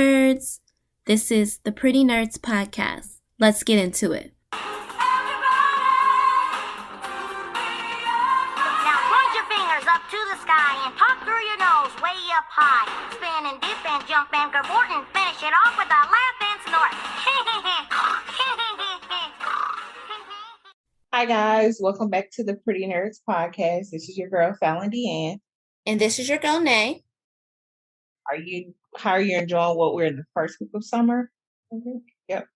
Nerds. This is the Pretty Nerdz podcast. Let's get into it. Now point your fingers up to the sky and talk through your nose way up high. Spin and dip and jump and cavort and finish it off with a laugh and snort. Hi guys, welcome back to the Pretty Nerdz podcast. This is your girl Falan DeAnn. And this is your girl, Nay. How are you enjoying what we're in the first week of summer? Mm-hmm. Yep.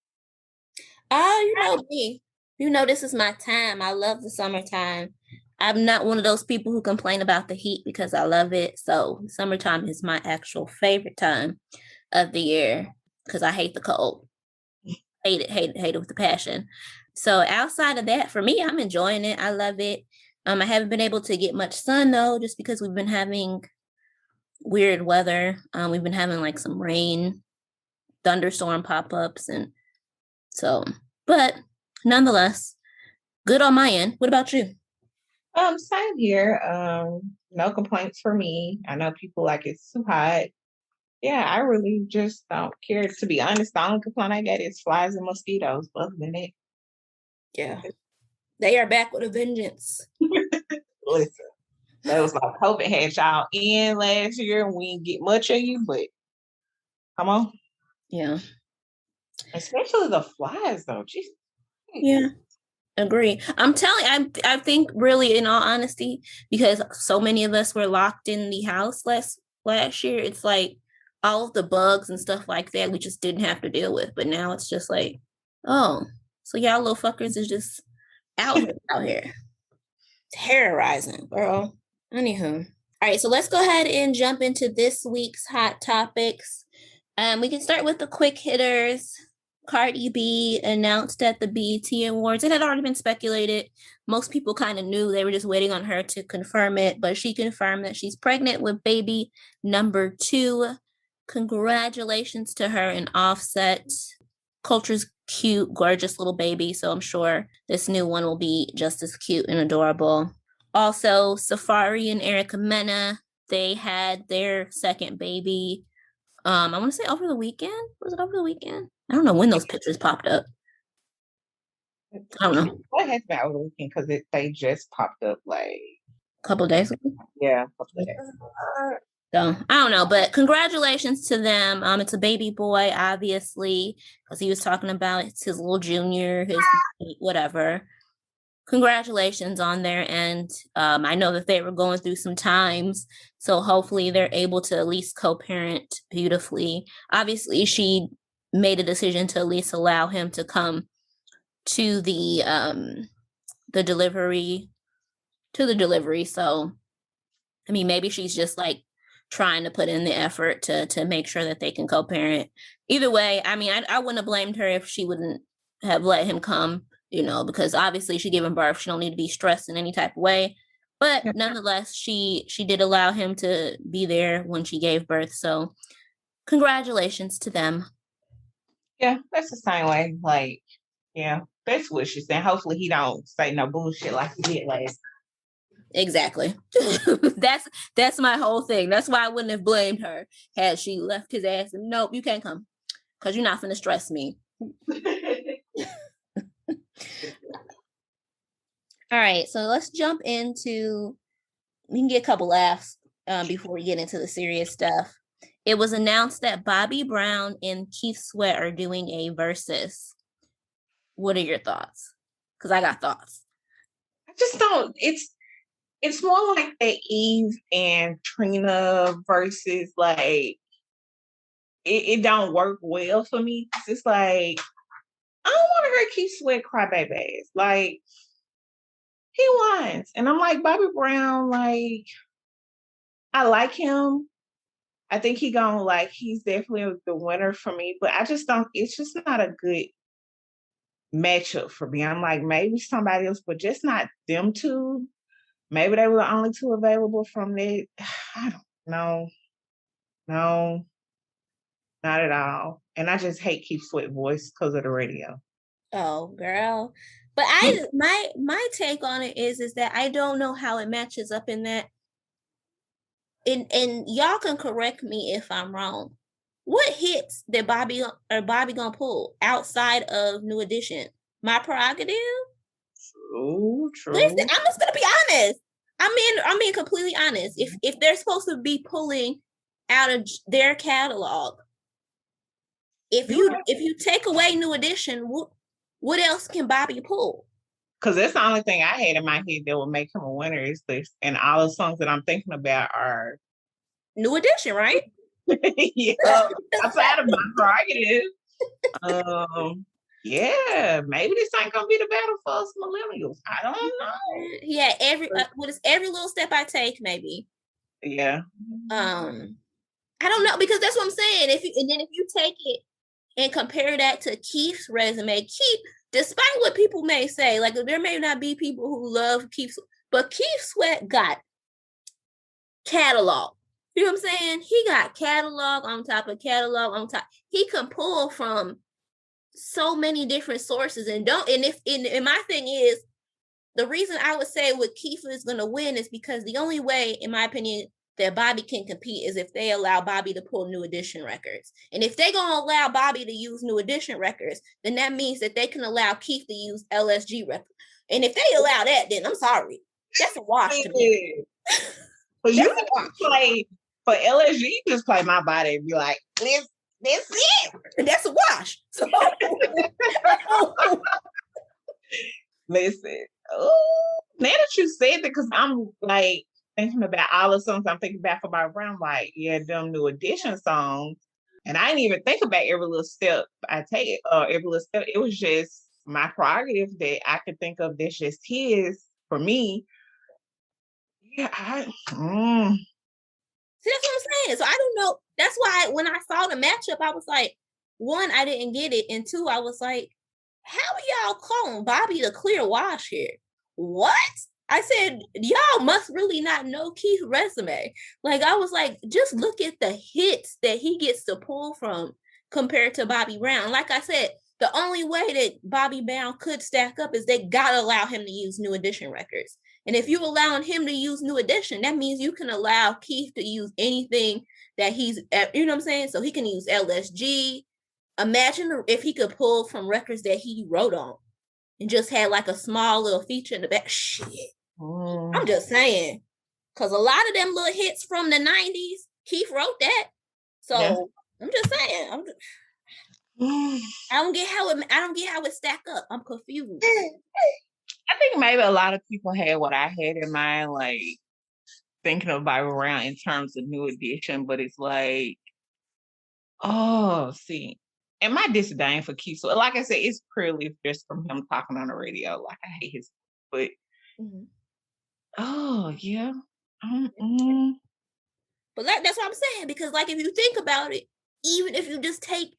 You know me. You know this is my time. I love the summertime. I'm not one of those people who complain about the heat because I love it. So summertime is my actual favorite time of the year because I hate the cold. Hate it with a passion. So outside of that, for me, I'm enjoying it. I love it. I haven't been able to get much sun though, just because we've been having weird weather. We've been having like some rain, thunderstorm pop-ups, and so, but nonetheless, good on my end. What about you? Same here. No complaints for me. I know people like it's too hot. Yeah, I really just don't care. To be honest, the only complaint I get is flies and mosquitoes. But other than that, yeah, they are back with a vengeance. Listen, that was like COVID had y'all in last year, and we didn't get much of you, but come on. Yeah. Especially the flies, though. Jeez. Yeah. Agree. I think really, in all honesty, because so many of us were locked in the house last year, it's like all of the bugs and stuff like that we just didn't have to deal with. But now it's just like, oh, so y'all little fuckers is just out here. Terrorizing, girl. Anywho. All right, so let's go ahead and jump into this week's hot topics. We can start with the quick hitters. Cardi B announced at the BET Awards. It had already been speculated. Most people kind of knew. They were just waiting on her to confirm it. But she confirmed that she's pregnant with baby number 2. Congratulations to her and Offset. Culture's cute, gorgeous little baby. So I'm sure this new one will be just as cute and adorable. Also, Safari and Erica Mena, they had their second baby. I want to say over the weekend. Was it over the weekend? I don't know when those pictures popped up. I don't know. What has been over the weekend because they just popped up like a couple of days ago. Yeah, a couple of days. So I don't know, but congratulations to them. It's a baby boy, obviously, because he was talking about it's his little junior, his whatever. Congratulations on their end. I know that they were going through some times, so hopefully they're able to at least co-parent beautifully. Obviously, she made a decision to at least allow him to come to the delivery. So, I mean, maybe she's just like trying to put in the effort to make sure that they can co-parent. Either way, I mean, I wouldn't have blamed her if she wouldn't have let him come. You know, because obviously she giving birth, she don't need to be stressed in any type of way. But nonetheless, she did allow him to be there when she gave birth. So congratulations to them. Yeah, that's the same way. Like, yeah, that's what she's saying. Hopefully he don't say no bullshit like he did last. Exactly. That's my whole thing. That's why I wouldn't have blamed her had she left his ass. Nope, you can't come because you're not finna stress me. All right, so let's jump into, we can get a couple laughs before we get into the serious stuff. It was announced that Bobby Brown and Keith Sweat are doing a versus. What are your thoughts? Because I got thoughts. I just don't, it's more like the Eve and Trina versus, like, it don't work well for me. It's like, I don't want to hear Keith Sweat cry baby ass. Like, he whines. And I'm like, Bobby Brown, like, I like him. I think he's definitely the winner for me. But I just don't, it's just not a good matchup for me. I'm like, maybe somebody else, but just not them two. Maybe they were the only two available from that. I don't know. No, not at all. And I just hate Keith Sweat voice because of the radio. Oh, girl. But my take on it is that I don't know how it matches up in that. And y'all can correct me if I'm wrong. what hits that Bobby gonna pull outside of New Edition? My Prerogative? True. Listen, I'm just gonna be honest. I'm being completely honest. If they're supposed to be pulling out of their catalog, if you take away New Edition, what else can Bobby pull? Because that's the only thing I had in my head that would make him a winner is this, and all the songs that I'm thinking about are New Edition, right? yeah, outside of My Prerogative. Yeah, maybe this ain't gonna be the battle for us millennials. I don't know. Yeah, what is every little step I take, maybe. Yeah. I don't know, because that's what I'm saying. If you take it and compare that to Keith's resume, Keith, despite what people may say, like there may not be people who love Keith, but Keith Sweat got catalog. You know what I'm saying? He got catalog on top of catalog on top. He can pull from so many different sources, and my thing is, the reason I would say what Keith is going to win is because the only way, in my opinion, that Bobby can compete is if they allow Bobby to pull New Edition records. And if they're going to allow Bobby to use New Edition records, then that means that they can allow Keith to use LSG records. And if they allow that, then I'm sorry. That's a wash to me. But you can play for LSG, you just play My Body and be like, that's it. And that's a wash. So listen. Oh, now that you said that, because I'm like thinking about all the songs I'm thinking about for my round, like, yeah, them New Edition songs. And I didn't even think about every little step I take, every little step. It was just My Prerogative that I could think of that's just his for me. Yeah, See, that's what I'm saying. So I don't know. That's why when I saw the matchup, I was like, one, I didn't get it. And two, I was like, how are y'all calling Bobby the clear wash here? What? I said, y'all must really not know Keith's resume. Like, I was like, just look at the hits that he gets to pull from compared to Bobby Brown. Like I said, the only way that Bobby Brown could stack up is they gotta allow him to use New Edition records. And if you allowing him to use New Edition, that means you can allow Keith to use anything that he's, you know what I'm saying? So he can use LSG. Imagine if he could pull from records that he wrote on and just had like a small little feature in the back. Shit. I'm just saying. Because a lot of them little hits from the 90s, Keith wrote that. So yeah. I'm just saying. I don't get how it stack up. I'm confused. I think maybe a lot of people had what I had in mind, like thinking of Bobby Brown in terms of New Edition, but it's like, see. And my disdain for Keith, so like I said, it's purely just from him talking on the radio. Like, I hate his, but yeah. But that's what I'm saying, because like if you think about it, even if you just take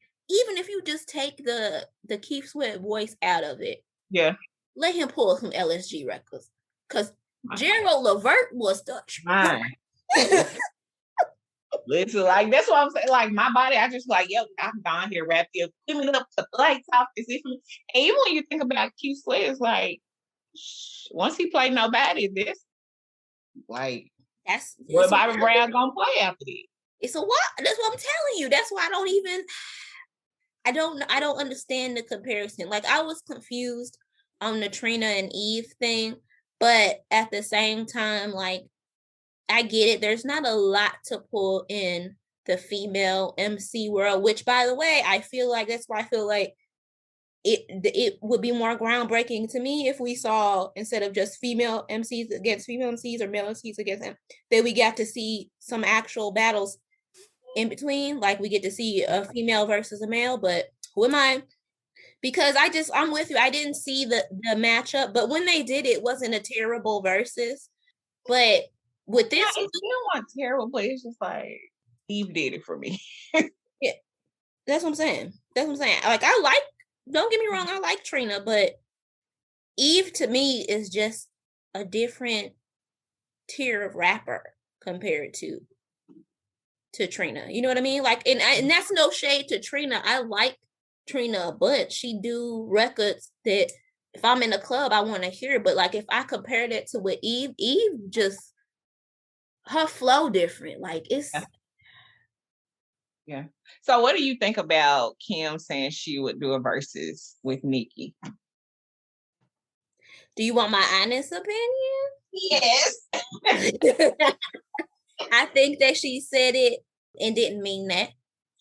the Keith Sweat voice out of it, yeah, let him pull some LSG records, because Gerald Levert was the listen, like that's what I'm saying. Like My Body, I just like, yo, I'm down here rap here, cleaning up the lights off. And even when you think about Keith Sweat, it's like once he played Nobody, this like that's what Bobby Brown gonna play after this. It's a what? That's what I'm telling you. That's why I don't understand the comparison. Like, I was confused on the Trina and Eve thing, but at the same time, like, I get it. There's not a lot to pull in the female MC world, which, by the way, I feel like that's why I feel like it would be more groundbreaking to me if we saw, instead of just female MCs against female MCs or male MCs against them, that we got to see some actual battles in between. Like, we get to see a female versus a male, but who am I? Because I'm with you. I didn't see the matchup, but when they did, it wasn't a terrible versus. But with this, you don't want terrible, but it's just like Eve did it for me. Yeah, that's what I'm saying. Like, don't get me wrong, I like Trina, but Eve to me is just a different tier of rapper compared to Trina. You know what I mean? Like, and that's no shade to Trina. I like Trina a bunch. She do records that if I'm in a club, I want to hear. But like, if I compare that to what Eve just, her flow different. Like, it's Yeah. So what do you think about Kim saying she would do a versus with Nicki? Do you want my honest opinion? Yes. I think that she said it and didn't mean that.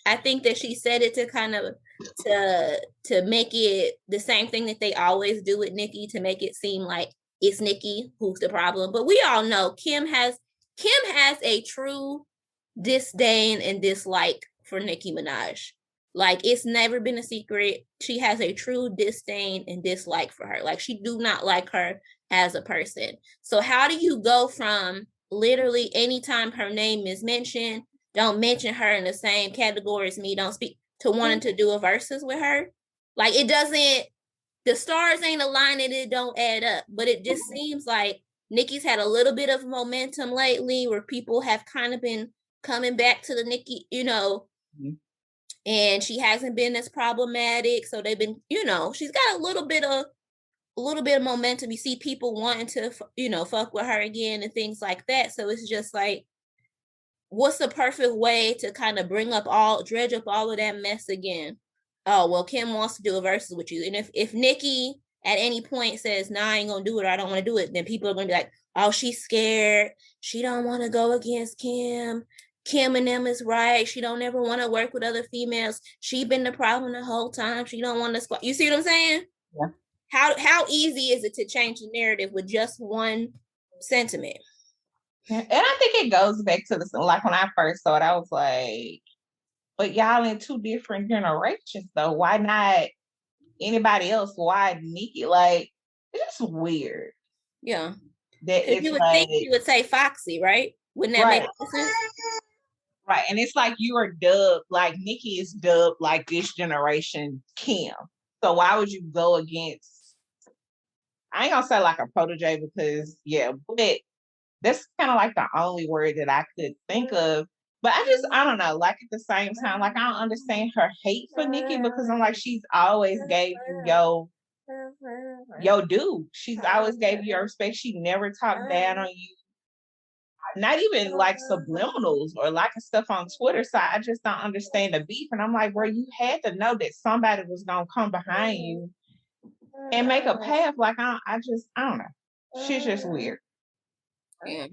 I think that she said it to kind of to make it the same thing that they always do with Nicki, to make it seem like it's Nicki who's the problem. But we all know Kim has a true disdain and dislike for Nicki Minaj. Like, it's never been a secret. She has a true disdain and dislike for her. Like, she do not like her as a person. So how do you go from literally anytime her name is mentioned, don't mention her in the same category as me, don't speak, to wanting to do a versus with her? Like, it doesn't, the stars ain't aligned and it don't add up. But it just seems like Nicki's had a little bit of momentum lately where people have kind of been coming back to the Nicki, and she hasn't been as problematic. So they've been, she's got a little bit of momentum. You see people wanting to, fuck with her again and things like that. So it's just like, what's the perfect way to kind of dredge up all of that mess again? Oh, well, Kim wants to do a versus with you. And if Nicki at any point says, nah, I ain't gonna do it, or I don't want to do it, then people are gonna be like, oh, she's scared. She don't want to go against Kim. Kim and them is right. She don't ever want to work with other females. She been the problem the whole time. She don't want to squat. You see what I'm saying? Yeah. How easy is it to change the narrative with just one sentiment? Yeah. And I think it goes back to like when I first saw it, I was like, but y'all in two different generations though. Why not anybody else? Why Nicki? Like, it's just weird. Yeah. That it's you would like, think you would say Foxy, right? Wouldn't that right. make sense? Right. And it's like you are dubbed, like Nicki is dubbed like this generation Kim. So why would you go against, I ain't gonna say like a protege because but that's kind of like the only word that I could think of. But I don't know, like at the same time, like I don't understand her hate for Nicki because I'm like, she's always gave you yo dude. She's always gave you your respect. She never talked down on you. Not even like subliminals or like stuff on Twitter. So I just don't understand the beef. And I'm like, bro, you had to know that somebody was gonna come behind you and make a path. Like I don't know. She's just weird. Yeah.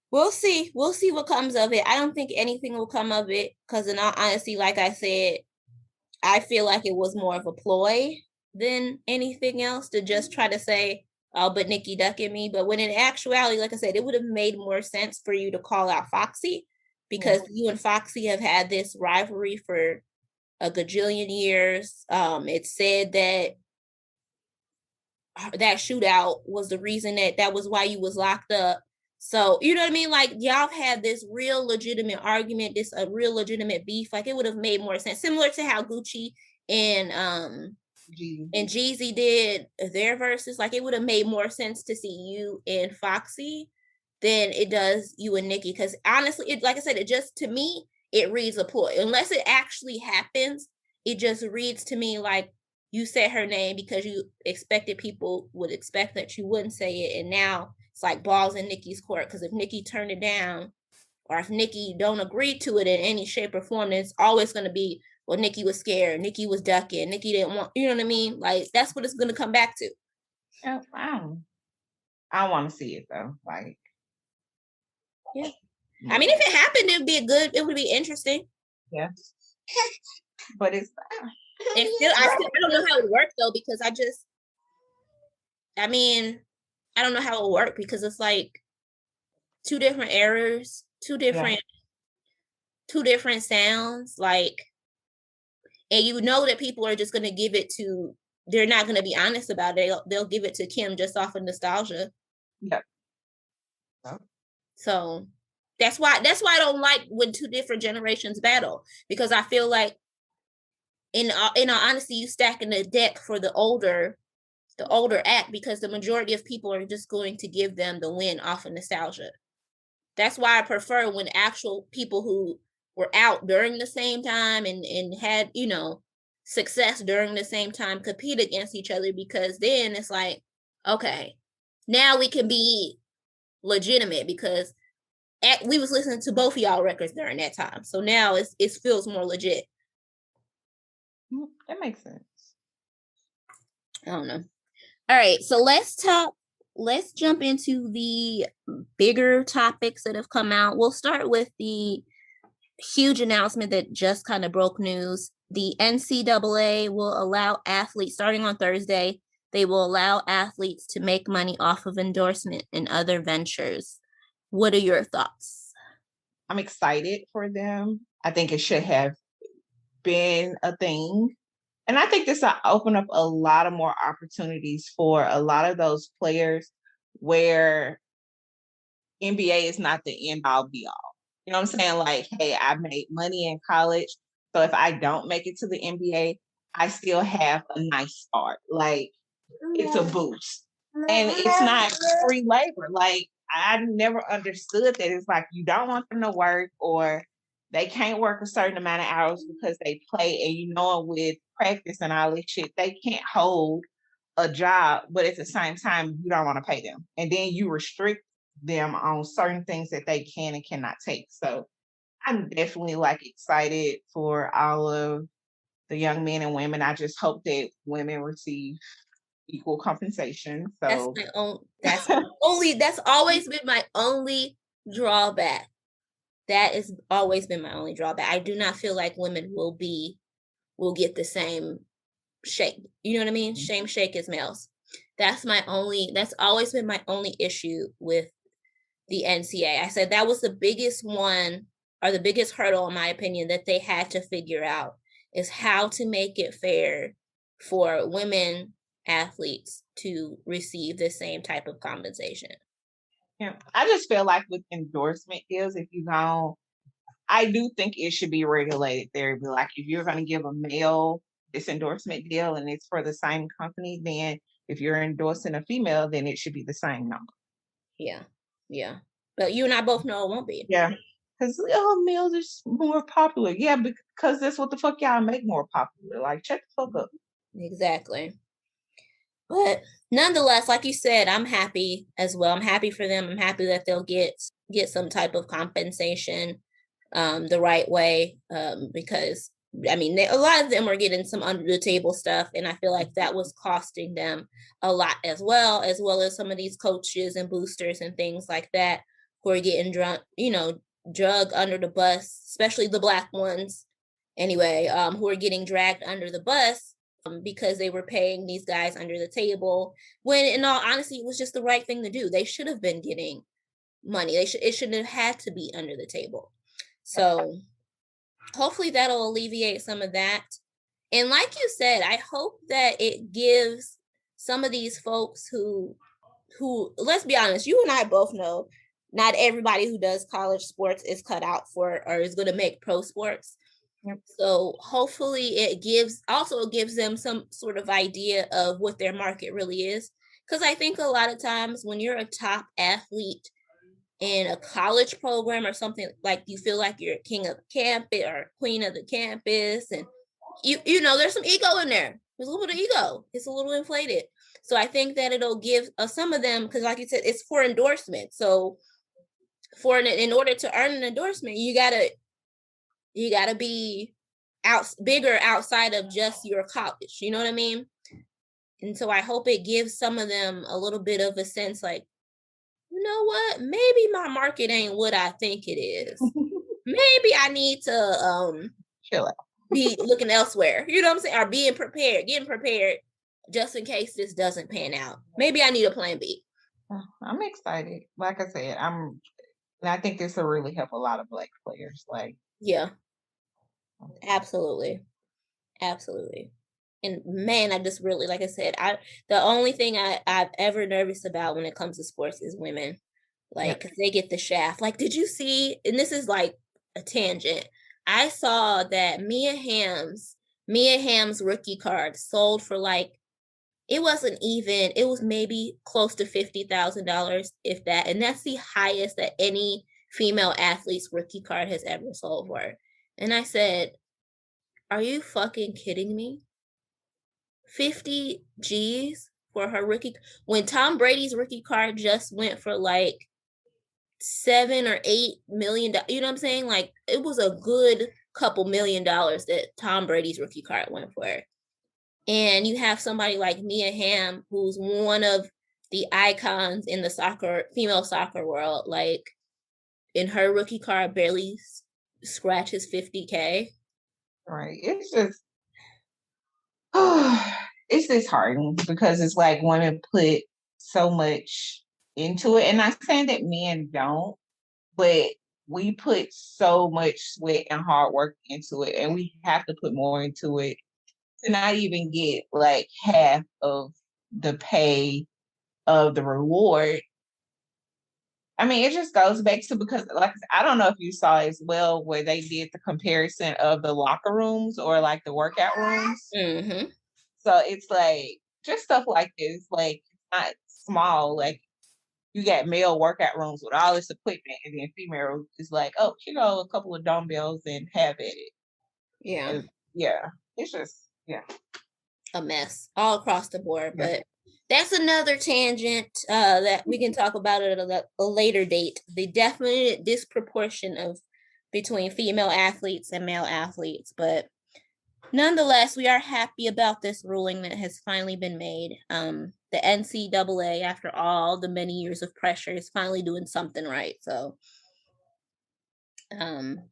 We'll see. We'll see what comes of it. I don't think anything will come of it because, in all honesty, like I said, I feel like it was more of a ploy than anything else to just try to say, oh, but Nicki ducking me. But when in actuality, like I said, it would have made more sense for you to call out Foxy because you and Foxy have had this rivalry for a gajillion years. It's said that shootout was the reason that was why you was locked up. So, you know what I mean? Like, y'all had this real legitimate argument, this a real legitimate beef. Like, it would have made more sense, similar to how Gucci and Jeezy did their verses. Like, it would have made more sense to see you and Foxy than it does you and Nicki. Because honestly, it, like I said, it just, to me, it reads a ploy. Unless it actually happens, it just reads to me like you said her name because you expected people would expect that you wouldn't say it. And now it's like balls in Nicki's court. Because if Nicki turned it down, or if Nicki don't agree to it in any shape or form, then it's always going to be, well, Nicki was scared, Nicki was ducking, Nicki didn't want, you know what I mean? Like, that's what it's going to come back to. Yeah, I want to see it though. Like, yeah. I mean, if it happened, it would be interesting. Yeah. But it's I don't know how it would work though, because I don't know how it would work because it's like two different eras, two different sounds, like, and you know that people are just going to give it to, they're not going to be honest about it. They'll give it to Kim just off of nostalgia. Yeah. So that's why I don't like when two different generations battle, because I feel like in all honesty, you stacking the deck for the older act, because the majority of people are just going to give them the win off of nostalgia. That's why I prefer when actual people who were out during the same time and had, success during the same time compete against each other, because then it's like, okay, now we can be legitimate, because we was listening to both of y'all records during that time. So now it feels more legit. That makes sense. I don't know. All right, so let's jump into the bigger topics that have come out. We'll start with the huge announcement that just kind of broke news. The NCAA will allow athletes, starting on Thursday, they will allow athletes to make money off of endorsement and other ventures. What are your thoughts? I'm excited for them. I think it should have been a thing. And I think this will open up a lot of more opportunities for a lot of those players where NBA is not the end all be all. You know what I'm saying? Like, hey, I made money in college. So if I don't make it to the NBA, I still have a nice start. Like, it's a boost. And it's not free labor. Like, I never understood that. It's like you don't want them to work, or they can't work a certain amount of hours because they play, and you know, with practice and all this shit, they can't hold a job, but at the same time, you don't want to pay them. And then you restrict them on certain things that they can and cannot take. So I'm definitely like excited for all of the young men and women. I just hope that women receive equal compensation. So that's always been my only drawback. That has always been my only drawback. I do not feel like women will get the same shake. You know what I mean? Same shake as males. That's always been my only issue with the NCAA. I said that was the biggest one, or the biggest hurdle, in my opinion, that they had to figure out, is how to make it fair for women athletes to receive the same type of compensation. Yeah, I just feel like with endorsement deals, I do think it should be regulated there. Be like, if you're going to give a male this endorsement deal and it's for the same company, then if you're endorsing a female, then it should be the same number. Yeah. But you and I both know it won't be. Yeah. Because males are more popular. Yeah, because that's what the fuck y'all make more popular. Like, check the fuck up. Exactly. But nonetheless, like you said, I'm happy as well. I'm happy for them. I'm happy that they'll get some type of compensation the right way, because I mean, a lot of them are getting some under the table stuff, and I feel like that was costing them a lot as well as some of these coaches and boosters and things like that who are getting drug under the bus, especially the Black ones anyway, who are getting dragged under the bus because they were paying these guys under the table, when in all honesty, it was just the right thing to do. They should have been getting money. It shouldn't have had to be under the table. So hopefully that'll alleviate some of that. And like you said, I hope that it gives some of these folks who let's be honest, you and I both know not everybody who does college sports is cut out for or is going to make pro sports. Yep. So hopefully it gives them some sort of idea of what their market really is. Because I think a lot of times when you're a top athlete in a college program or something, like you feel like you're king of the campus or queen of the campus, and you know there's some ego in there. There's a little bit of ego. It's a little inflated. So I think that it'll give some of them, because like you said, it's for endorsement. So in order to earn an endorsement, you gotta be bigger outside of just your college. You know what I mean? And so I hope it gives some of them a little bit of a sense, like, you know what? Maybe my market ain't what I think it is. Maybe I need to chill out, be looking elsewhere. You know what I'm saying? Or getting prepared just in case this doesn't pan out. Maybe I need a plan B. I'm excited. Like I said, and I think this will really help a lot of Black players. Like, yeah, absolutely. And man, I just really, like I said, the only thing I've ever nervous about when it comes to sports is women. Like, because they get the shaft. Like, did you see, and this is like a tangent, I saw that Mia Hamm's rookie card sold for like, it was maybe close to $50,000, if that. And that's the highest that any female athlete's rookie card has ever sold for. And I said, are you fucking kidding me? 50 G's for her rookie, when Tom Brady's rookie card just went for like $7 or $8 million. You know what I'm saying? Like it was a good couple $1 million that Tom Brady's rookie card went for. And you have somebody like Mia Hamm, who's one of the icons in the female soccer world, like in her rookie card barely scratches 50K. Right. It's just it's disheartening because it's like want to put so much into it. And I'm saying that men don't, but we put so much sweat and hard work into it, and we have to put more into it to not even get like half of the pay of the reward. I mean, it just goes back to because, like, I don't know if you saw as well where they did the comparison of the locker rooms or like the workout rooms. Mm-hmm. So it's like just stuff like this, like it's not small. Like you got male workout rooms with all this equipment, and then female is like, oh, a couple of dumbbells and have at it. Yeah. And yeah, it's just a mess all across the board. But that's another tangent that we can talk about at a later date. The definite disproportion of between female athletes and male athletes. But nonetheless, we are happy about this ruling that has finally been made. The NCAA, after all the many years of pressure, is finally doing something right. So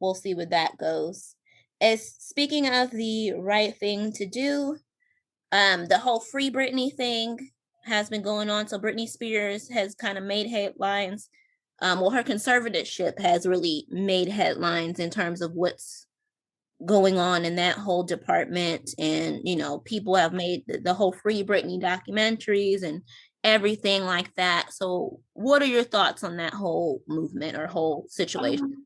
we'll see where that goes. As speaking of the right thing to do, the whole Free Britney thing has been going on. So Britney Spears has kind of made headlines. Well, her conservatorship has really made headlines in terms of what's going on in that whole department. And, people have made the whole Free Britney documentaries and everything like that. So what are your thoughts on that whole movement or whole situation?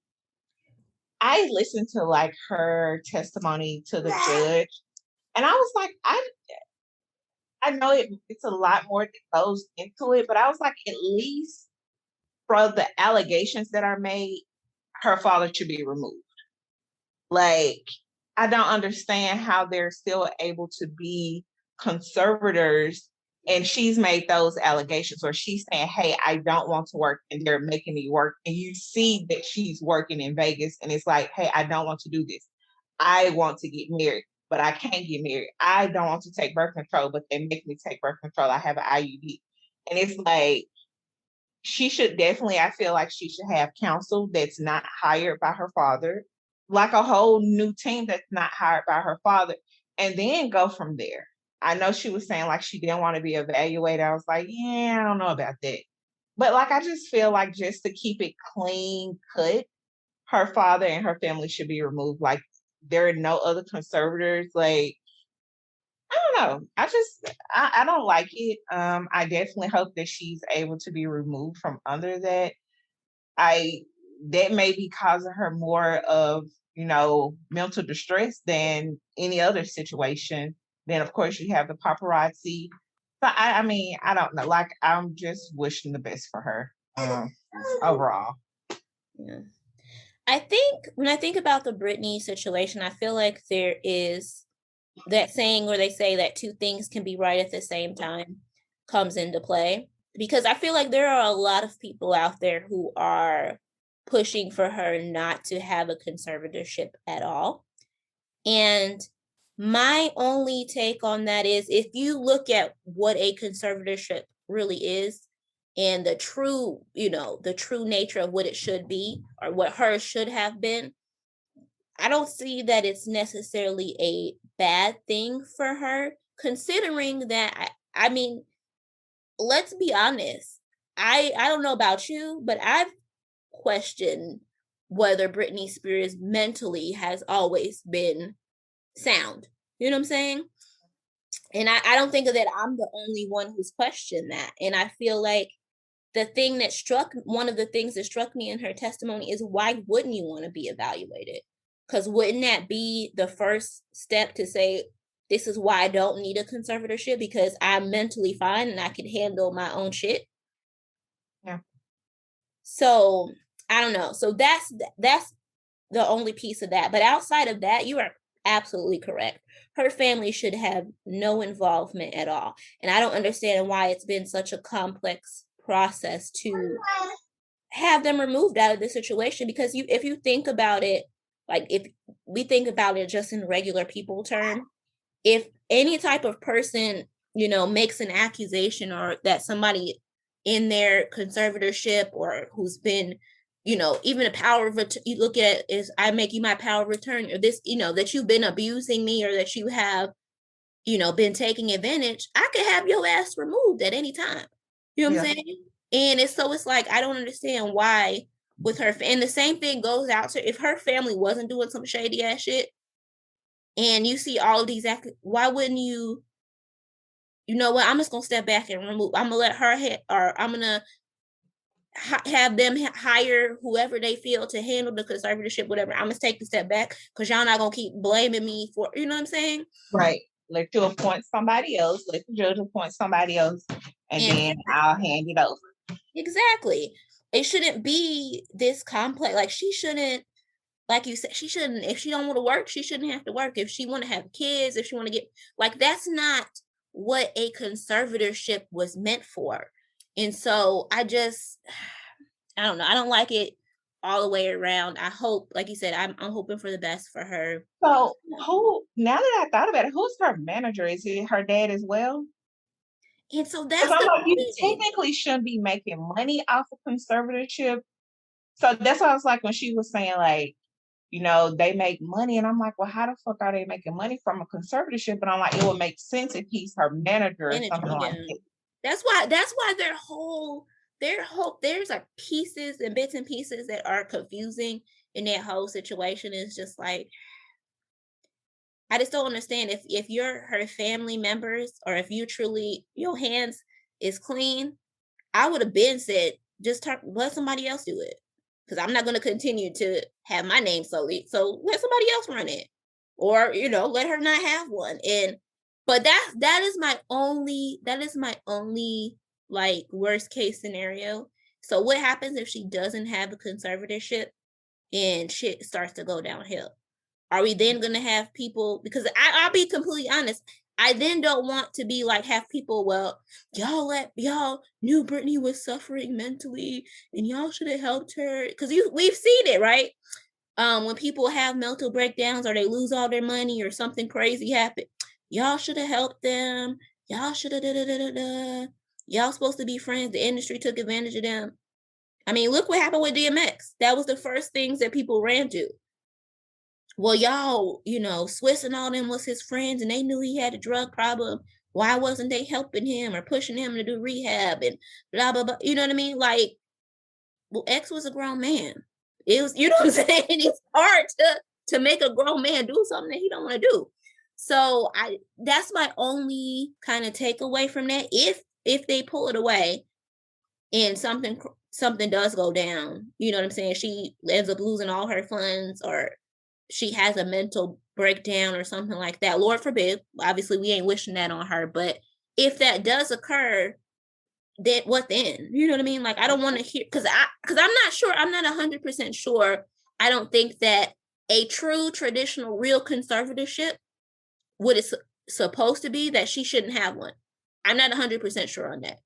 I listened to like her testimony to the judge, and I was like, I know it's a lot more that goes into it, but I was like, at least for the allegations that are made, her father should be removed. Like, I don't understand how they're still able to be conservators, and she's made those allegations, or she's saying, hey, I don't want to work, and they're making me work. And you see that she's working in Vegas, and it's like, hey, I don't want to do this. I want to get married, but I can't get married. I don't want to take birth control, but they make me take birth control. I have an IUD. And it's like, she should definitely, I feel like she should have counsel that's not hired by her father, like a whole new team that's not hired by her father, and then go from there. I know she was saying like she didn't want to be evaluated. I was like, yeah, I don't know about that. But like, I just feel like just to keep it clean cut, her father and her family should be removed. Like, there are no other conservators. Like, I don't know. I don't like it. I definitely hope that she's able to be removed from under that. I that may be causing her more of, mental distress than any other situation. Then of course you have the paparazzi. So I mean, I don't know. Like, I'm just wishing the best for her overall. Yeah. I think when I think about the Britney situation, I feel like there is that saying where they say that two things can be right at the same time comes into play, because I feel like there are a lot of people out there who are pushing for her not to have a conservatorship at all. And my only take on that is, if you look at what a conservatorship really is and the true nature of what it should be or what hers should have been, I don't see that it's necessarily a bad thing for her, considering that, I mean, let's be honest. I don't know about you, but I've questioned whether Britney Spears mentally has always been sound. You know what I'm saying? And I don't think that I'm the only one who's questioned that. And I feel like one of the things that struck me in her testimony is, why wouldn't you want to be evaluated? Because wouldn't that be the first step to say, this is why I don't need a conservatorship, because I'm mentally fine and I can handle my own shit? Yeah. So I don't know. So that's the only piece of that. But outside of that, you are absolutely correct. Her family should have no involvement at all. And I don't understand why it's been such a complex process to have them removed out of the situation, because if you think about it, like if we think about it just in regular people term, if any type of person, makes an accusation, or that somebody in their conservatorship, or who's been, even a power of you look at it is, I make you my power of attorney, or this, that you've been abusing me, or that you have, been taking advantage, I could have your ass removed at any time. You know what I'm saying? And it's like, I don't understand why with her, and the same thing goes out to if her family wasn't doing some shady ass shit, and you see all of these why wouldn't you? You know what? I'm just gonna step back and remove. I'm gonna let her or I'm gonna have them hire whoever they feel to handle the conservatorship, whatever. I'm gonna take a step back because y'all not gonna keep blaming me for. You know what I'm saying? Right. Let you appoint somebody else. Let the judge appoint somebody else, and then I'll hand it over. Exactly. It shouldn't be this complex. Like, she shouldn't, like you said, she shouldn't, if she don't want to work, she shouldn't have to work. If she want to have kids, if she want to get, like, that's not what a conservatorship was meant for. And so I don't know. I don't like it all the way around. I hope, like you said, I'm hoping for the best for her. So now that I thought about it, who's her manager? Is it her dad as well? And so that's you technically shouldn't be making money off of conservatorship. So that's why I was like, when she was saying like, they make money, and I'm like, well, how the fuck are they making money from a conservatorship? And I'm like, it would make sense if he's her manager or something like that. That's why their whole there's like pieces and bits and pieces that are confusing in that whole situation. Is just like, I just don't understand if you're her family members, or if you truly, your hands is clean. I would have been said, just let somebody else do it, because I'm not going to continue to have my name solely. So let somebody else run it, or let her not have one. But that is my only like worst case scenario. So what happens if she doesn't have a conservatorship and shit starts to go downhill? Are we then going to have people, because I'll be completely honest, I then don't want to be like, have people, well, y'all knew Britney was suffering mentally and y'all should have helped her. Because we've seen it, right? When people have mental breakdowns, or they lose all their money, or something crazy happen, y'all should have helped them. Y'all should have Y'all supposed to be friends. The industry took advantage of them. I mean, look what happened with DMX. That was the first things that people ran to. Well, y'all, Swiss and all them was his friends, and they knew he had a drug problem. Why wasn't they helping him or pushing him to do rehab and blah, blah, blah? You know what I mean? Like, well, X was a grown man. It was, you know what I'm saying? It's hard to make a grown man do something that he don't want to do. So that's my only kind of takeaway from that. If they pull it away and something does go down, you know what I'm saying? She ends up losing all her funds, or she has a mental breakdown or something like that. Lord forbid. Obviously, we ain't wishing that on her. But if that does occur, then what then? You know what I mean? Like, I don't want to hear, because I'm not sure. I'm not 100% sure. I don't think that a true traditional real conservatorship, what it's supposed to be, that she shouldn't have one. I'm not 100% sure on that.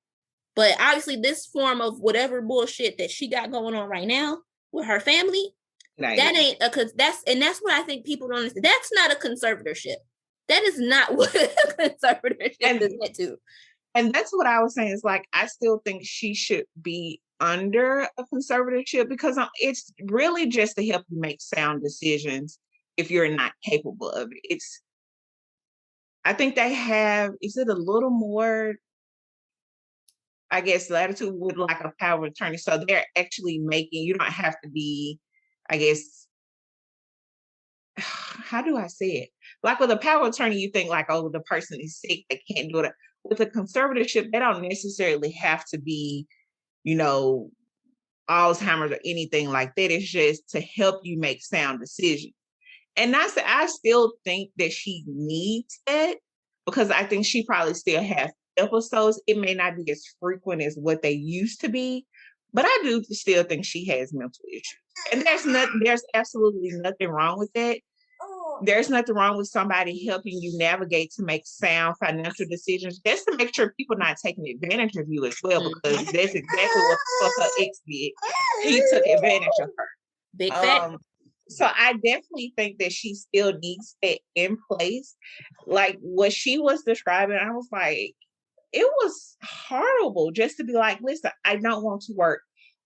But obviously, this form of whatever bullshit that she got going on right now with her family, that ain't that's what I think people don't understand. That's not a conservatorship. That is not what a conservatorship is meant to. And that's what I was saying. Is like, I still think she should be under a conservatorship, because it's really just to help you make sound decisions if you're not capable of it. I think they have, is it a little more, I guess, latitude with like a power of attorney. So they're actually you don't have to be, I guess, how do I say it? Like with a power of attorney, you think like, oh, the person is sick, they can't do it. With a conservatorship, they don't necessarily have to be, Alzheimer's or anything like that. It's just to help you make sound decisions. And I still think that she needs that, because I think she probably still has episodes. It may not be as frequent as what they used to be, but I do still think she has mental issues. And there's absolutely nothing wrong with that. there's nothing wrong with somebody helping you navigate to make sound financial decisions. Just to make sure people not taking advantage of you as well, because that's exactly what the fuck her ex did. He took advantage of her. Big fact. So I definitely think that she still needs that in place. Like what she was describing, I was like, it was horrible just to be like, listen, I don't want to work.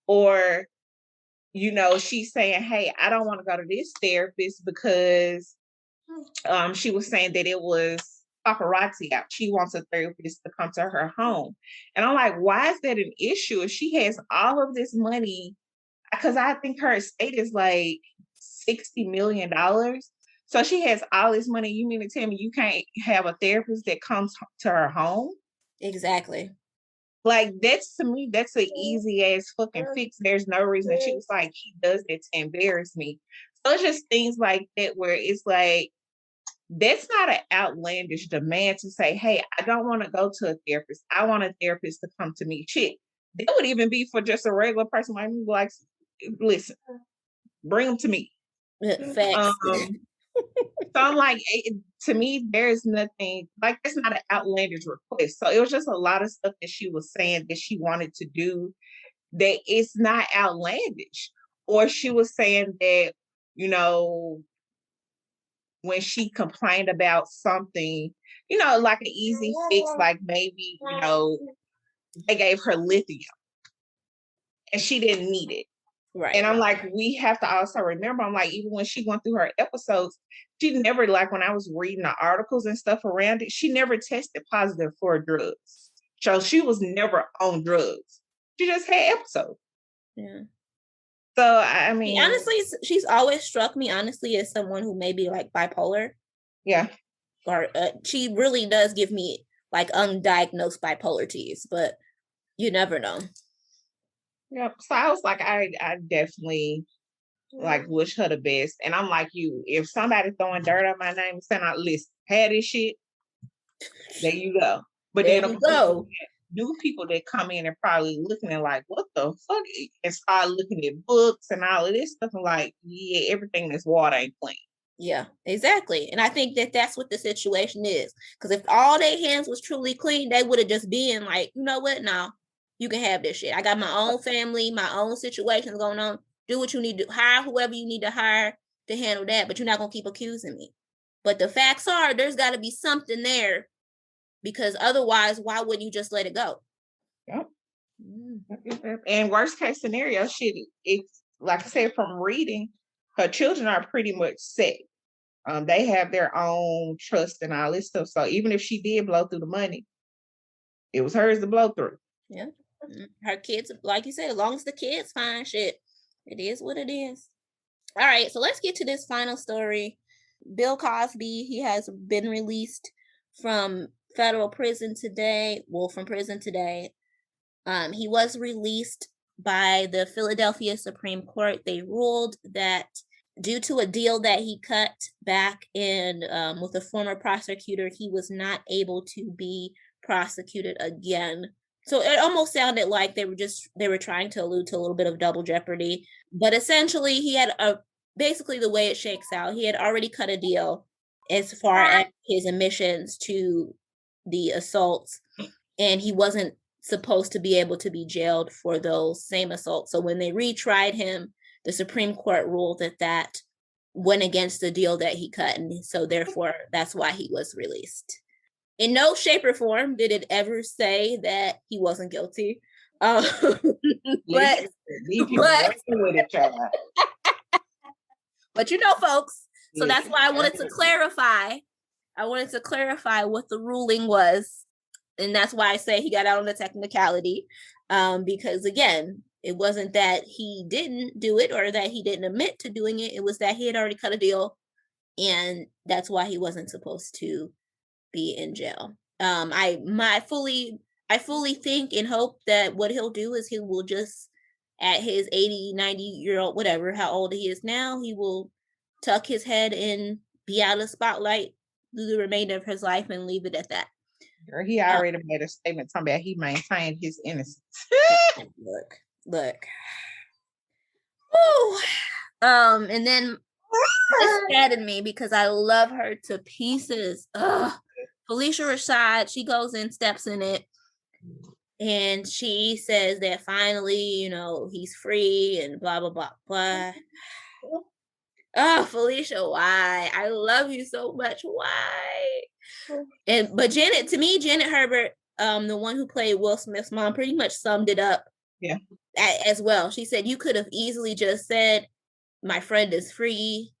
Or, you know, she's saying, hey, I don't want to go to this therapist because she was saying that it was paparazzi out. She wants a therapist to come to her home. And I'm like, why is that an issue? If she has all of this money, because I think her estate is like $60 million. So she has all this money. You mean to tell me you can't have a therapist that comes to her home? Exactly. Like, that's, to me, that's an easy ass fucking fix. There's no reason. And she was like, he does that to embarrass me. So it's just things like that where it's like, that's not an outlandish demand to say, hey, I don't want to go to a therapist. I want a therapist to come to me. Shit, that would even be for just a regular person like me, like, listen, bring them to me. Facts. So I'm like, to me, there's nothing, like, that's not an outlandish request. So it was just a lot of stuff that she was saying that she wanted to do that it's not outlandish. Or she was saying that, you know, when she complained about something, you know, like an easy fix, like maybe, you know, they gave her lithium and she didn't need it. Right. And I'm like, we have to also remember, I'm like, even when she went through her episodes, she never, like when I was reading the articles and stuff around it, she never tested positive for drugs. So she was never on drugs. She just had episodes. Yeah. So, I mean, honestly, she's always struck me, honestly, as someone who may be like bipolar. Yeah. Or she really does give me like undiagnosed bipolar tease, but you never know. Yep. So I was like, I definitely like wish her the best. And I'm like you, if somebody throwing dirt on my name and saying, listen, had this shit, there you go. But there then you go. New people that come in and probably looking at like, what the fuck? And start looking at books and all of this stuff and like, yeah, everything that's water ain't clean. Yeah, exactly. And I think that that's what the situation is. Because if all their hands was truly clean, they would have just been like, you know what? No, you can have this shit. I got my own family, my own situations going on. Do what you need to, hire whoever you need to hire to handle that. But you're not going to keep accusing me. But the facts are, there's got to be something there. Because otherwise, why wouldn't you just let it go? Yep. And worst case scenario, shit, it's like I said, from reading, her children are pretty much set. They have their own trust and all this stuff. So even if she did blow through the money, it was hers to blow through. Yeah. Her kids, like you said, as long as the kids find shit, it is what it is. All right, so let's get to this final story. Bill Cosby, he has been released from federal prison today. Well, from prison today. He was released by the Philadelphia Supreme Court. They ruled that due to a deal that he cut back in with a former prosecutor, he was not able to be prosecuted again. So it almost sounded like they were trying to allude to a little bit of double jeopardy. But essentially, he had basically the way it shakes out, he had already cut a deal as far as his admissions to the assaults, and he wasn't supposed to be able to be jailed for those same assaults. So when they retried him, the Supreme Court ruled that went against the deal that he cut, and so therefore that's why he was released. In no shape or form did it ever say that he wasn't guilty. But you know, folks, so that's why I wanted to clarify. I wanted to clarify what the ruling was. And that's why I say he got out on the technicality. Because again, it wasn't that he didn't do it or that he didn't admit to doing it. It was that he had already cut a deal. And that's why he wasn't supposed to be in jail. I fully think and hope that what he'll do is he will just, at his 80, 90-year-old, whatever, how old he is now, he will tuck his head and be out of the spotlight through the remainder of his life and leave it at that. Girl, he already made a statement talking about he maintained his innocence. Look. Woo. And then It saddened me because I love her to pieces. Ugh. Felicia Rashad, she goes in, steps in it, and she says that finally, he's free and blah blah blah blah. Oh, Felicia, why? I love you so much. Why? But Janet Herbert, the one who played Will Smith's mom, pretty much summed it up. Yeah. As well. She said you could have easily just said, "My friend is free.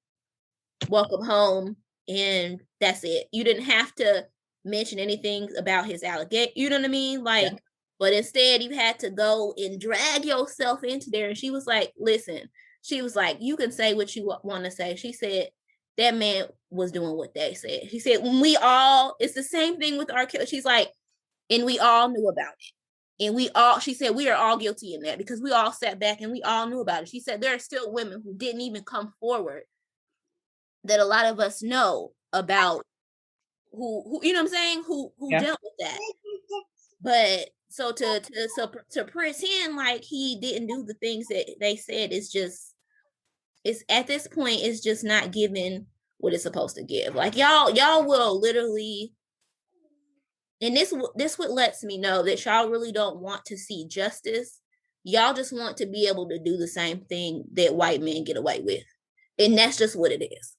Welcome home," and that's it. You didn't have to mention anything about his allegation. You know what I mean? Like, yeah. But instead, you had to go and drag yourself into there. And she was like, "Listen." She was like, "You can say what you want to say." She said, "That man was doing what they said." She said, it's the same thing with R. Kelly. She's like, and we all knew about it. And she said, we are all guilty in that because we all sat back and we all knew about it. She said, there are still women who didn't even come forward that a lot of us know about who you know what I'm saying? Who dealt with that. But so to pretend like he didn't do the things that they said is just, it's at this point, it's just not giving what it's supposed to give. Like y'all will literally, and this what lets me know that y'all really don't want to see justice. Y'all just want to be able to do the same thing that white men get away with. And that's just what it is.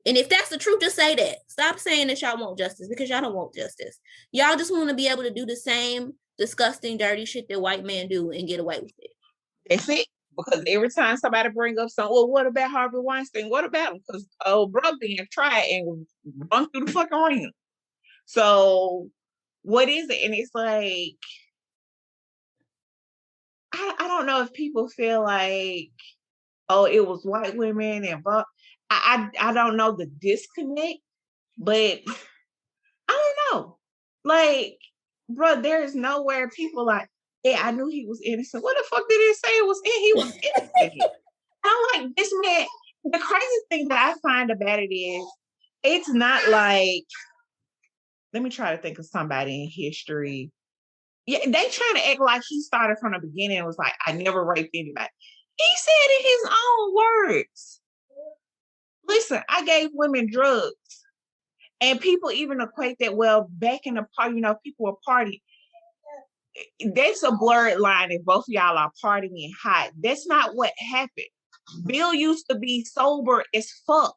And if that's the truth, just say that. Stop saying that y'all want justice, because y'all don't want justice. Y'all just want to be able to do the same disgusting, dirty shit that white men do and get away with it. That's it. Because every time somebody bring up something, well, what about Harvey Weinstein? What about him? Because bro being tried and run through the fucking ring. So what is it? And it's like, I don't know if people feel like, oh, it was white women and I don't know the disconnect, but I don't know. Like, bro, there's nowhere people like, yeah, I knew he was innocent. What the fuck did it say it was in? He was innocent. I'm like, this man, the crazy thing that I find about it is, it's not like, let me try to think of somebody in history. Yeah, they trying to act like he started from the beginning and was like, I never raped anybody. He said in his own words, listen, I gave women drugs. And people even equate that, well, back in the party, people were partying. That's a blurred line if both of y'all are partying hot. That's not what happened. Bill used to be sober as fuck.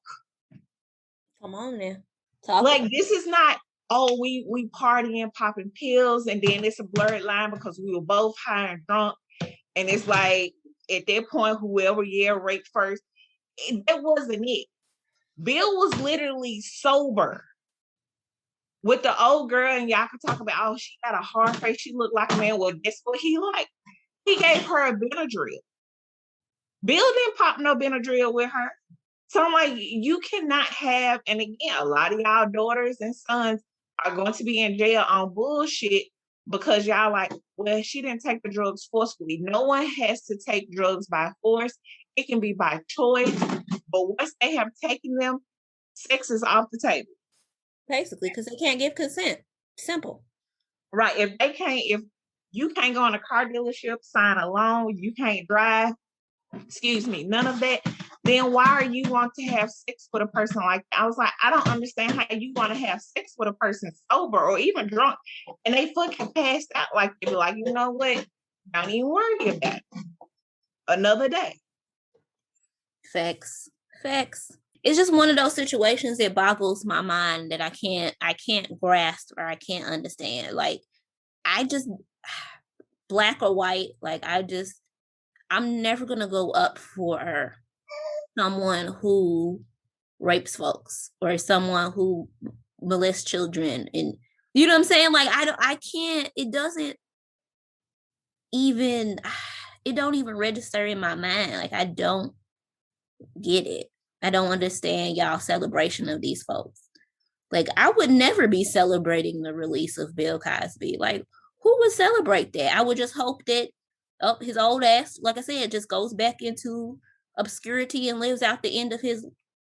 Come on now. Like, this is not, oh, we partying, popping pills, and then it's a blurred line because we were both high and drunk. And it's like, at that point, whoever raped first, that wasn't it. Bill was literally sober with the old girl, and y'all could talk about, oh, she got a hard face, she looked like a man. Well, that's what he liked. He gave her a Benadryl. Bill didn't pop no Benadryl with her. So I'm like, you cannot have, and again, a lot of y'all daughters and sons are going to be in jail on bullshit because y'all like, well, she didn't take the drugs forcefully. No one has to take drugs by force. It can be by choice. But once they have taken them, sex is off the table. Basically, because they can't give consent. Simple. Right. If you can't go in a car dealership, sign a loan, you can't drive, none of that, then why are you want to have sex with a person like that? I was like, I don't understand how you want to have sex with a person sober or even drunk and they fucking passed out like they be like, you know what? Don't even worry about it. Another day. Facts. It's just one of those situations that boggles my mind that I can't grasp or I can't understand. Like, I just, black or white, like I'm never gonna go up for someone who rapes folks or someone who molests children, and you know what I'm saying? Like, I can't, it don't even register in my mind. Like, I don't get it. I don't understand y'all celebration of these folks. Like, I would never be celebrating the release of Bill Cosby. Like, who would celebrate that? I would just hope that his old ass, like I said, just goes back into obscurity and lives out the end of his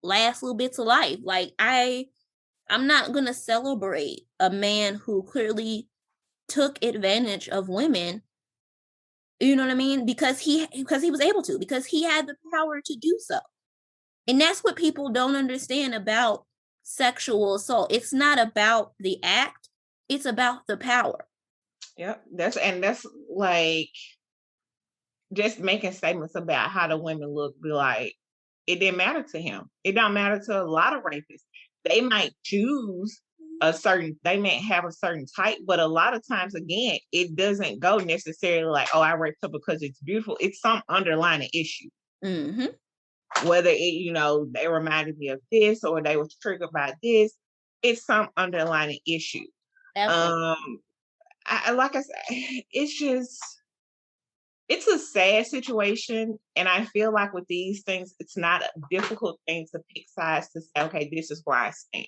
last little bits of life. Like, I'm not gonna celebrate a man who clearly took advantage of women. You know what I mean? Because he was able to, because he had the power to do so. And that's what people don't understand about sexual assault. It's not about the act, it's about the power. Yep. That's like just making statements about how the women look, be like, it didn't matter to him. It don't matter to a lot of rapists. They might choose they may have a certain type, but a lot of times, again, it doesn't go necessarily like, oh, I raped her because it's beautiful. It's some underlying issue. Mm-hmm. Whether they reminded me of this or they was triggered by this, it's some underlying issue. Absolutely. Like I said, it's a sad situation. And I feel like with these things, it's not a difficult thing to pick sides to say, okay, this is where I stand.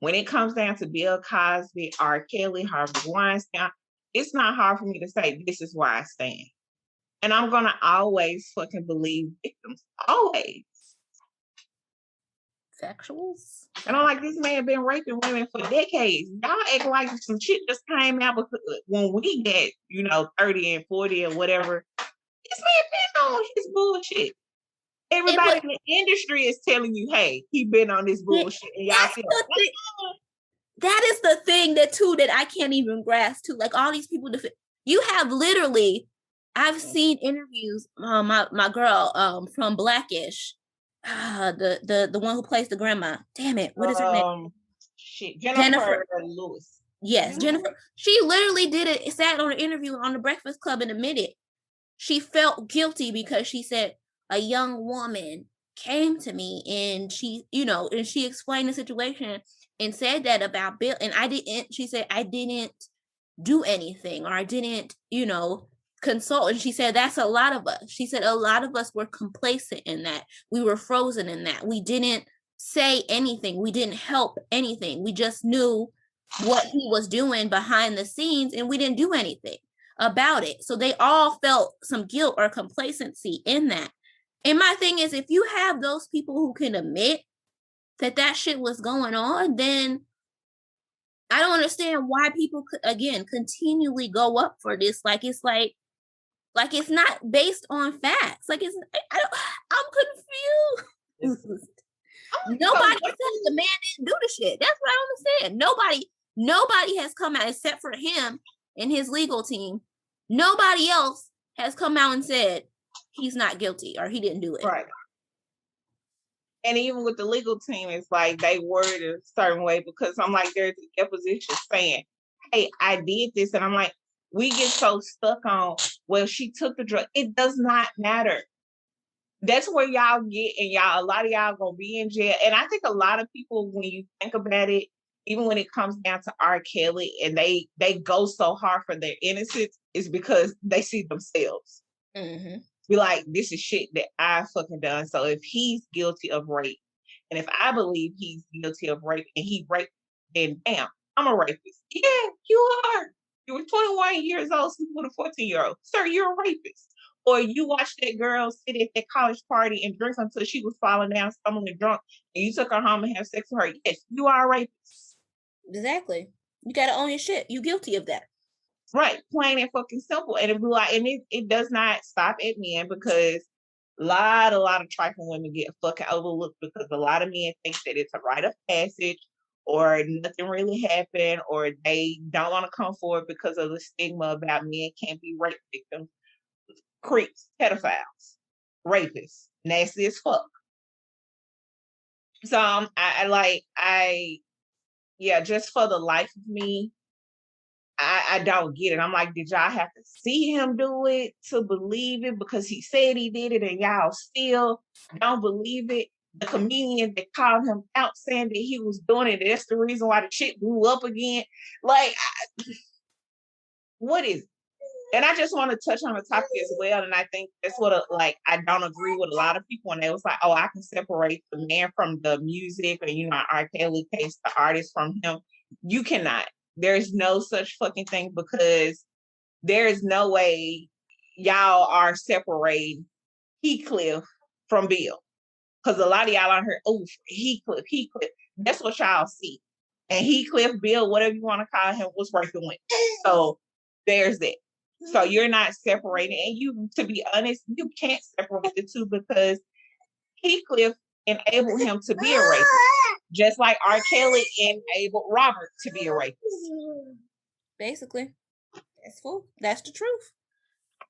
When it comes down to Bill Cosby, R. Kelly, Harvey Weinstein, it's not hard for me to say this is where I stand. And I'm going to always fucking believe victims. Always. Sexuals. And I'm like, this man been raping women for decades. Y'all act like some shit just came out because when we get, 30 and 40 or whatever, this man been on his bullshit. Everybody in the industry is telling you, hey, he been on this bullshit. And y'all feel that is the thing that I can't even grasp too. Like all these people, you have literally, I've seen interviews. My girl from Blackish, the one who plays the grandma. Damn it, what is her name? Shit, Jennifer Lewis. Yes, Jennifer. She literally did it. Sat on an interview on the Breakfast Club and admitted she felt guilty because she said a young woman came to me and she explained the situation and said that about Bill. And she said, I didn't do anything or I didn't, consult. And she said, that's a lot of us. She said, a lot of us were complacent in that. We were frozen in that. We didn't say anything. We didn't help anything. We just knew what he was doing behind the scenes and we didn't do anything about it. So they all felt some guilt or complacency in that. And my thing is, if you have those people who can admit that shit was going on, then I don't understand why people could, again, continually go up for this. Like it's not based on facts. Like I'm confused. Nobody said the man didn't do the shit. That's what I understand. Nobody has come out except for him and his legal team. Nobody else has come out and said he's not guilty or he didn't do it. Right. And even with the legal team, it's like they worded a certain way because I'm like, there's a deposition saying, hey, I did this. And I'm like, we get so stuck on, well, she took the drug. It does not matter. That's where y'all get, and a lot of y'all gonna be in jail. And I think a lot of people, when you think about it, even when it comes down to R. Kelly and they go so hard for their innocence, is because they see themselves. Mm-hmm. Be like, this is shit that I fucking done. So if he's guilty of rape, and if I believe he's guilty of rape and he raped, then damn, I'm a rapist. Yeah, you are. You were 21 years old, sleeping with a 14-year-old. Sir, you're a rapist. Or you watched that girl sit at that college party and drink until she was falling down, stumbling drunk, and you took her home and have sex with her. Yes, you are a rapist. Exactly. You gotta own your shit. You guilty of that. Right, plain and fucking simple. And it be like, and it does not stop at men because a lot of trifling women get fucking overlooked because a lot of men think that it's a rite of passage or nothing really happened or they don't want to come forward because of the stigma about men can't be rape victims, creeps, pedophiles, rapists, nasty as fuck. So just for the life of me, I don't get it. I'm like, did y'all have to see him do it to believe it because he said he did it and y'all still don't believe it? The comedian that called him out saying that he was doing it, that's the reason why the shit blew up again. Like, what is it? And I just want to touch on the topic as well. And I think that's what, I don't agree with a lot of people. And they was like, oh, I can separate the man from the music or, R. Kelly case, the artist from him. You cannot. There's no such fucking thing because there is no way y'all are separating Heathcliff from Bill. Because a lot of y'all on here, oh, Heathcliff. That's what y'all see. And Heathcliff, Bill, whatever you want to call him, was working with. So there's that. So you're not separating. And to be honest, you can't separate the two because Heathcliff enable him to be a rapist, just like R. Kelly enabled Robert to be a rapist. Basically, that's the truth.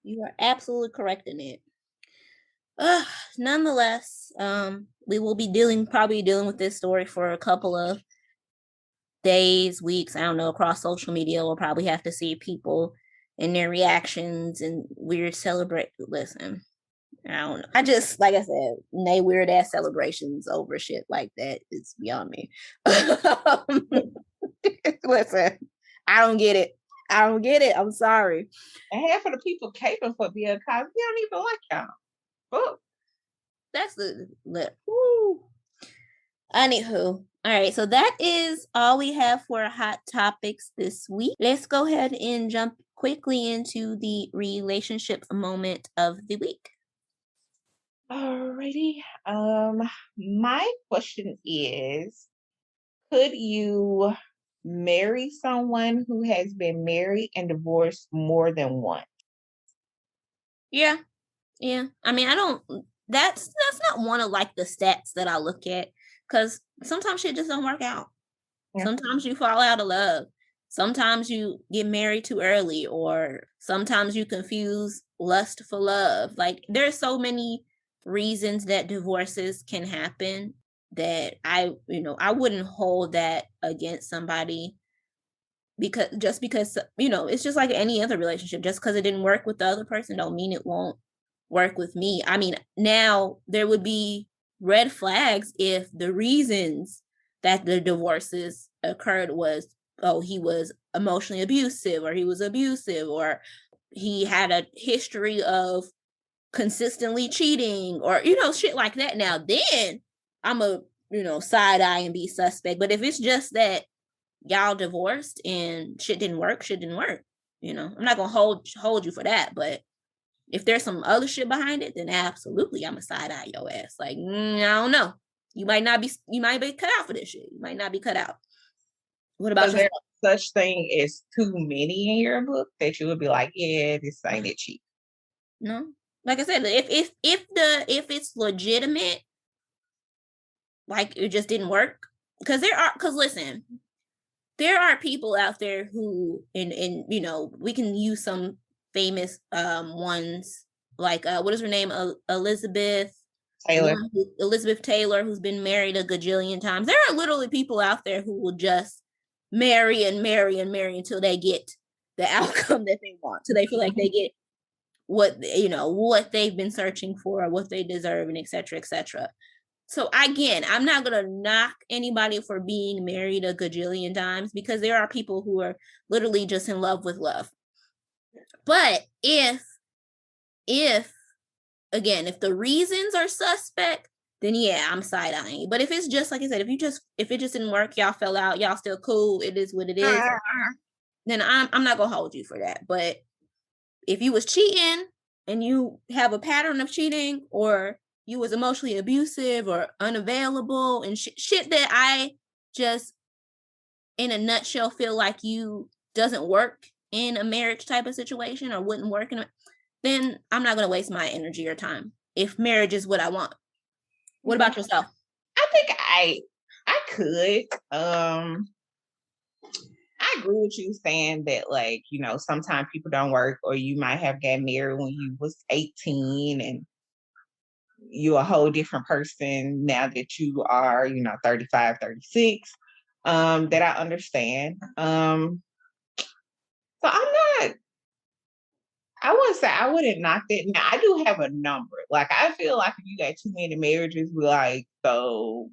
You are absolutely correct in it. Nonetheless, we will be probably dealing with this story for a couple of days, weeks, I don't know, across social media. We'll probably have to see people and their reactions and weird listen, I don't know. I just, like I said, weird ass celebrations over shit like that is beyond me. Listen, I don't get it. I'm sorry. And half of the people caping for Bill Cosby don't even like y'all. Oh. That's the woo. Anywho, all right, so that is all we have for hot topics this week. Let's go ahead and jump quickly into the relationship moment of the week. Alrighty. My question is, could you marry someone who has been married and divorced more than once? Yeah. I mean, that's not one of like the stats that I look at, because sometimes shit just don't work out. Yeah. Sometimes you fall out of love. Sometimes you get married too early, or sometimes you confuse lust for love. Like, there's so many reasons that divorces can happen that I wouldn't hold that against somebody because it's just like any other relationship. Just because it didn't work with the other person don't mean it won't work with me. I mean, now there would be red flags if the reasons that the divorces occurred was, oh, he was emotionally abusive, or he was abusive, or he had a history of consistently cheating, or shit like that. Now then I'm a side eye and be suspect. But if it's just that y'all divorced and shit didn't work, I'm not gonna hold you for that. But if there's some other shit behind it, then absolutely I'm a side eye your ass. Like, I don't know, you might be cut out for this shit. You might not be cut out. What about there such thing as too many in your book that you would be like, yeah, this ain't it cheap? No, like I said, if it's legitimate, like it just didn't work, because listen, there are people out there who, and we can use some famous ones, like what is her name, Elizabeth Taylor, who's been married a gajillion times. There are literally people out there who will just marry and marry and marry until they get the outcome that they want, so they feel like they get what they've been searching for, or what they deserve, and etc. So again, I'm not gonna knock anybody for being married a gajillion times, because there are people who are literally just in love with love. But if the reasons are suspect, then yeah, I'm side eyeing. But if it's just like I said, if it just didn't work, y'all fell out, y'all still cool, it is what it is, then I'm not gonna hold you for that. But if you was cheating and you have a pattern of cheating, or you was emotionally abusive or unavailable and shit that I just, in a nutshell, feel like you doesn't work in a marriage type of situation, or wouldn't work then I'm not going to waste my energy or time if marriage is what I want. What about yourself? I think I could. I agree with you saying that, like, sometimes people don't work, or you might have got married when you was 18 and you're a whole different person now that you are, 35, 36. That I understand. So I wouldn't say I wouldn't knock that. Now, I do have a number. Like, I feel like if you got too many marriages, we're like, so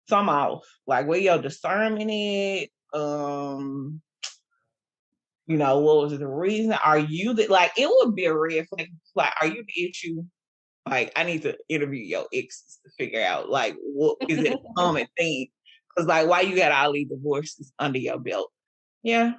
some off. Like, where your discernment is? What was the reason? Are you like, it would be a red flag. Like, are you the issue? Like, I need to interview your exes to figure out, like, what is it a common thing? Because, like, why you got all these divorces under your belt? Yeah.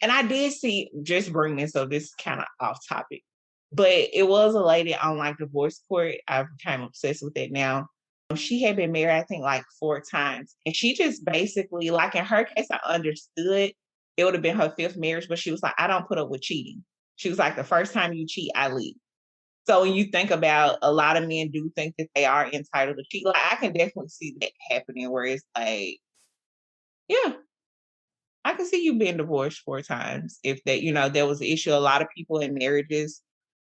And I did see, just bring this up, this is kind of off topic, but it was a lady on like divorce court. I've become obsessed with it now. She had been married, I think, like 4 times. And she just basically, like in her case, I understood it would have been her 5th marriage, but she was like, I don't put up with cheating. She was like, the first time you cheat, I leave. So when you think about, a lot of men do think that they are entitled to cheat. Like, I can definitely see that happening where it's like, yeah, I can see you being divorced 4 times if that, there was an issue. A lot of people in marriages,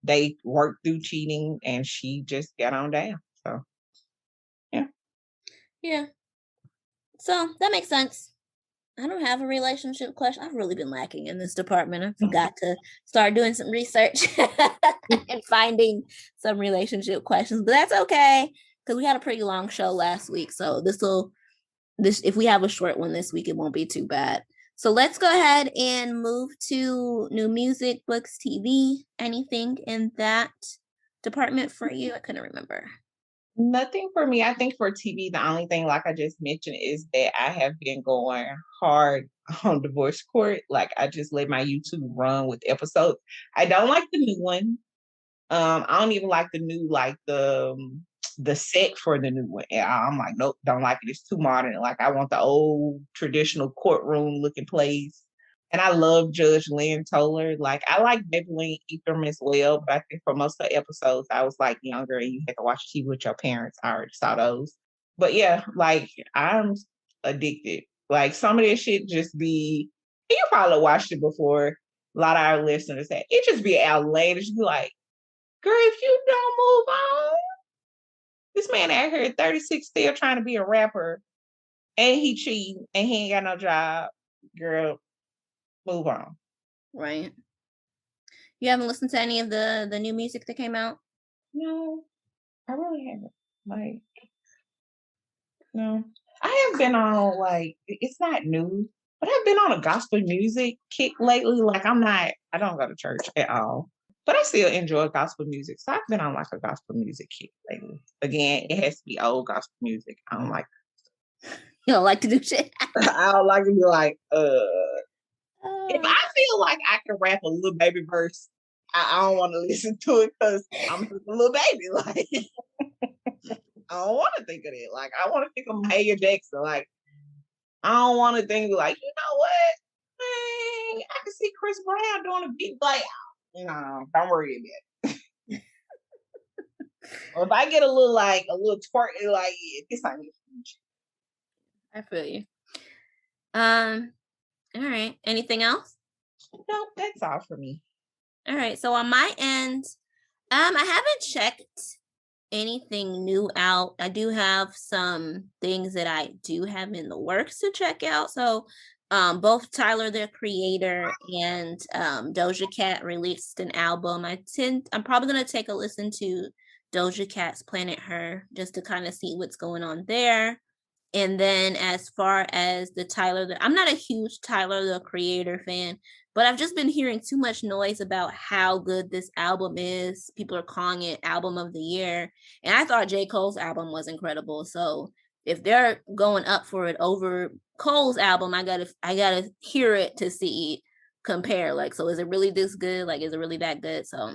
they worked through cheating and she just got on down. So yeah. Yeah. So that makes sense. I don't have a relationship question. I've really been lacking in this department. I forgot to start doing some research and finding some relationship questions, but that's okay because we had a pretty long show last week. So this if we have a short one this week, it won't be too bad. So let's go ahead and move to new music, books, TV. Anything in that department for you? I couldn't remember. Nothing for me. I think for TV, the only thing, like I just mentioned, is that I have been going hard on divorce court. Like, I just let my YouTube run with episodes. I don't like the new one. I don't even like the new, like the set for the new one. I'm like, nope, don't like it. It's too modern. Like, I want the old traditional courtroom looking place. And I love Judge Lynn Toller. Like, I like Beverly Etherm as well, but I think for most of the episodes, I was like younger and you had to watch TV with your parents. I already saw those. But yeah, like, I'm addicted. Like, some of this shit just be, you probably watched it before. A lot of our listeners say it just be outlandish. Be like, girl, if you don't move on, this man out here at 36 still trying to be a rapper and he cheating and he ain't got no job. Girl, move on. Right. You haven't listened to any of the new music that came out? No, I really haven't. Like, no. I have been on, like, it's not new, but I've been on a gospel music kick lately. Like, I don't go to church at all, but I still enjoy gospel music. So I've been on like a gospel music kick lately. Again, it has to be old gospel music. I don't like You don't like to do shit? I don't like to be like, if I feel like I can rap a little baby verse, I don't want to listen to it because I'm just a little baby. Like, I don't want to think of it. Like, I want to think of Mahalia Jackson. Like, I don't want to think like, you know what? Man, I can see Chris Brown doing a beat. Like, no, don't worry about it. Or if I get a little twerk, like, yeah, this ain't it. I feel you. All right. Anything else? Nope, that's all for me. All right. So on my end, I haven't checked anything new out. I do have some things that I do have in the works to check out. So both Tyler the Creator and Doja Cat released an album. I'm probably gonna take a listen to Doja Cat's Planet Her just to kind of see what's going on there. And then as far as I'm not a huge Tyler the Creator fan, but I've just been hearing too much noise about how good this album is. People are calling it album of the year. And I thought J. Cole's album was incredible. So if they're going up for it over Cole's album, I gotta hear it to see compare. Like, so is it really this good? Like, is it really that good? So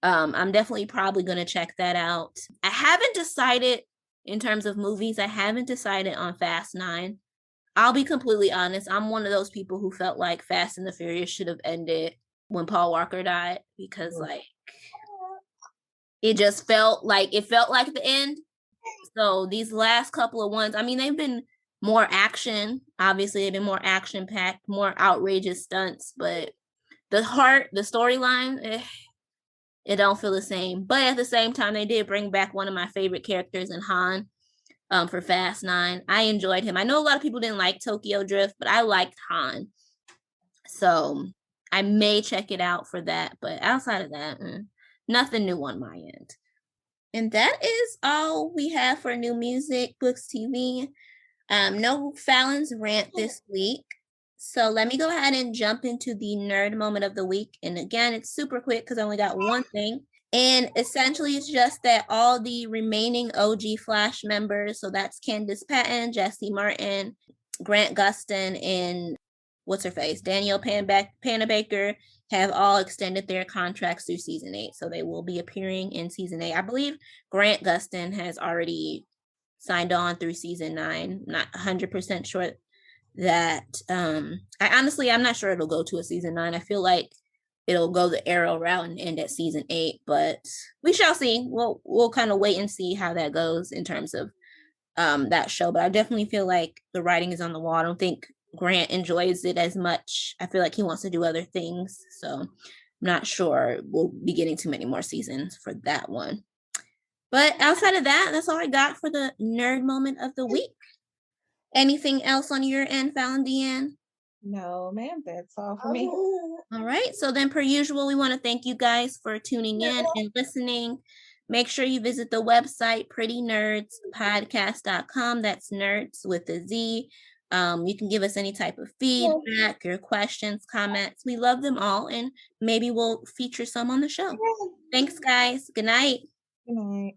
I'm definitely probably gonna check that out. I haven't decided in terms of movies. I haven't decided on Fast 9. I'll be completely honest. I'm one of those people who felt like Fast and the Furious should have ended when Paul Walker died because like it felt like the end. So these last couple of ones, I mean, they've been more action. Obviously, they've been more action packed, more outrageous stunts, but the storyline, it don't feel the same. But at the same time, they did bring back one of my favorite characters in Han. For Fast 9. I enjoyed him. I know a lot of people didn't like Tokyo Drift, but I liked Han. So I may check it out for that. But outside of that, nothing new on my end. And that is all we have for new music, books, TV. No Fallon's rant this week. So let me go ahead and jump into the nerd moment of the week. And again, it's super quick because I only got one thing. And essentially, it's just that all the remaining OG Flash members, so that's Candace Patton, Jesse Martin, Grant Gustin, and what's her face, Danielle Panabaker, have all extended their contracts through season 8. So they will be appearing in season 8. I believe Grant Gustin has already signed on through season 9. Not 100% sure that. I'm not sure it'll go to a season 9. I feel like it'll go the Arrow route and end at season 8, but we shall see. We'll kind of wait and see how that goes in terms of that show. But I definitely feel like the writing is on the wall. I don't think Grant enjoys it as much. I feel like he wants to do other things. So I'm not sure we'll be getting too many more seasons for that one. But outside of that, that's all I got for the nerd moment of the week. Anything else on your end, Falan DeAnn? No, ma'am, that's all for me. All right. So then, per usual, we want to thank you guys for tuning in and listening. Make sure you visit the website, prettynerdspodcast.com. That's nerds with a Z. You can give us any type of feedback, your questions, comments. We love them all, and maybe we'll feature some on the show. Thanks, guys. Good night. Good night.